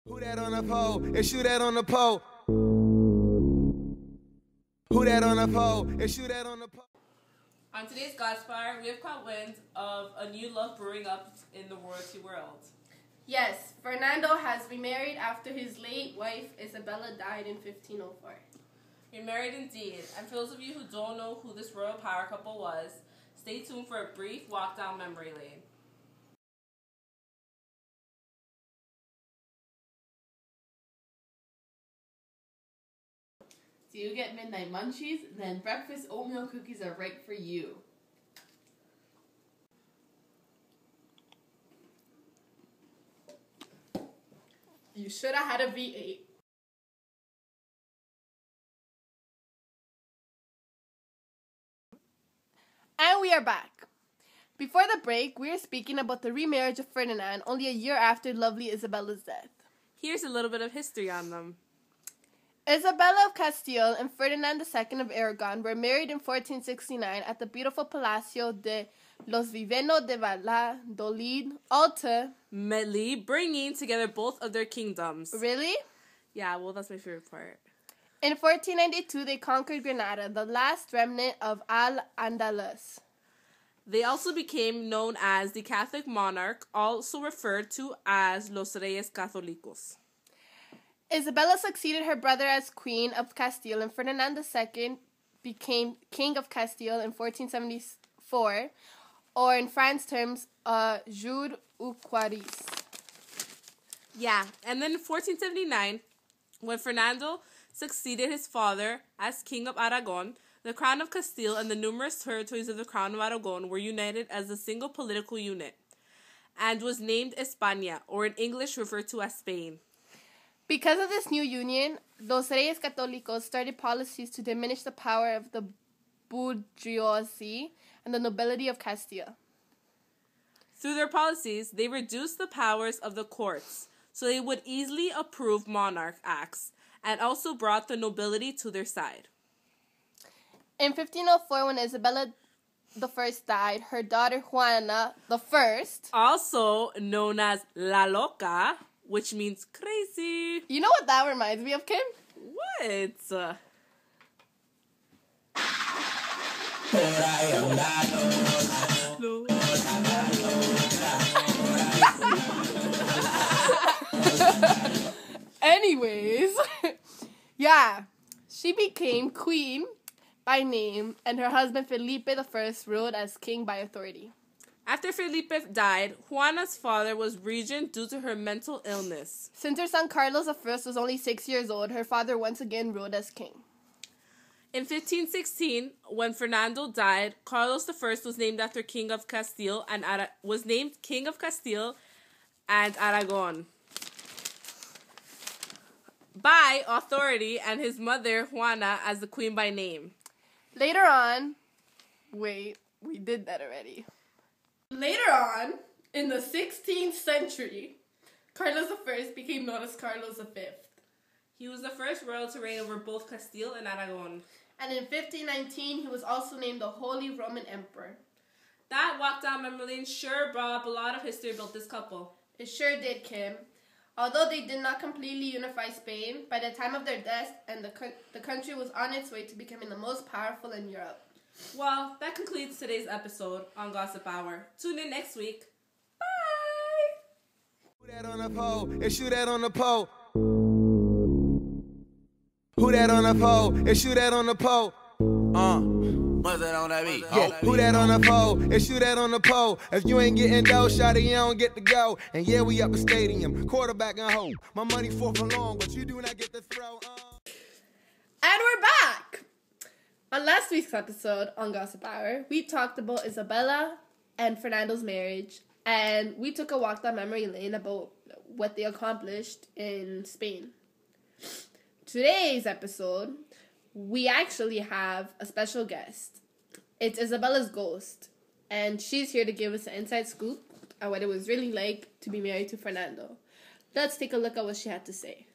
Who that on the pole? And shoot that on the pole. Who that on the pole? And shoot that on the pole. On today's Godspire, we have caught wind of a new love brewing up in the royalty world. Yes, Fernando has remarried after his late wife Isabella died in 1504. Remarried indeed, and for those of you who don't know who this royal power couple was, stay tuned for a brief walk down memory lane. Do you get midnight munchies? Then breakfast oatmeal cookies are right for you. You should have had a V8. And we are back. Before the break, we are speaking about the remarriage of Ferdinand only a year after lovely Isabella's death. Here's a little bit of history on them. Isabella of Castile and Ferdinand II of Aragon were married in 1469 at the beautiful Palacio de los Viveno de Valladolid, Alta. Medley, bringing together both of their kingdoms. Really? Yeah, well, that's my favorite part. In 1492, they conquered Granada, the last remnant of Al-Andalus. They also became known as the Catholic monarch, also referred to as Los Reyes Católicos. Isabella succeeded her brother as Queen of Castile, and Ferdinand II became King of Castile in 1474, or in France terms, Jour ou Quaris. Yeah, and then in 1479, when Fernando succeeded his father as King of Aragon, the Crown of Castile and the numerous territories of the Crown of Aragon were united as a single political unit, and was named España, or in English referred to as Spain. Because of this new union, Los Reyes Católicos started policies to diminish the power of the bourgeoisie and the nobility of Castile. Through their policies, they reduced the powers of the courts, so they would easily approve monarch acts, and also brought the nobility to their side. In 1504, when Isabella I died, her daughter Juana I, also known as La Loca, which means crazy. You know what that reminds me of, Kim? What? Anyways, yeah, she became queen by name, and her husband Felipe I ruled as king by authority. After Felipe died, Juana's father was regent due to her mental illness. Since her son Carlos I was only 6 years old, her father once again ruled as king. In 1516, when Fernando died, Carlos I was named after King of Castile and was named King of Castile and Aragon by authority, and his mother Juana as the queen by name. Later on, wait, we did that already. Later on, in the 16th century, Carlos I became known as Carlos V. He was the first royal to reign over both Castile and Aragon. And in 1519, he was also named the Holy Roman Emperor. That walk down memory lane sure brought up a lot of history about this couple. It sure did, Kim. Although they did not completely unify Spain, by the time of their death, and the country was on its way to becoming the most powerful in Europe. Well, that concludes today's episode on Gossip Hour. Tune in next week. Bye! Who that on the pole? And shoot that on the pole. Who that on the pole? And shoot that on the pole. What's that on that beat? Yeah, who that on the pole? And shoot that on the pole. If you ain't getting dough, shawty, you don't get to go. And yeah, we up a stadium, quarterback and home. My money fourth and long, but you do not get to throw. And we're back! On last week's episode on Gossip Hour, we talked about Isabella and Fernando's marriage, and we took a walk down memory lane about what they accomplished in Spain. Today's episode, we actually have a special guest. It's Isabella's ghost, and she's here to give us an inside scoop on what it was really like to be married to Fernando. Let's take a look at what she had to say.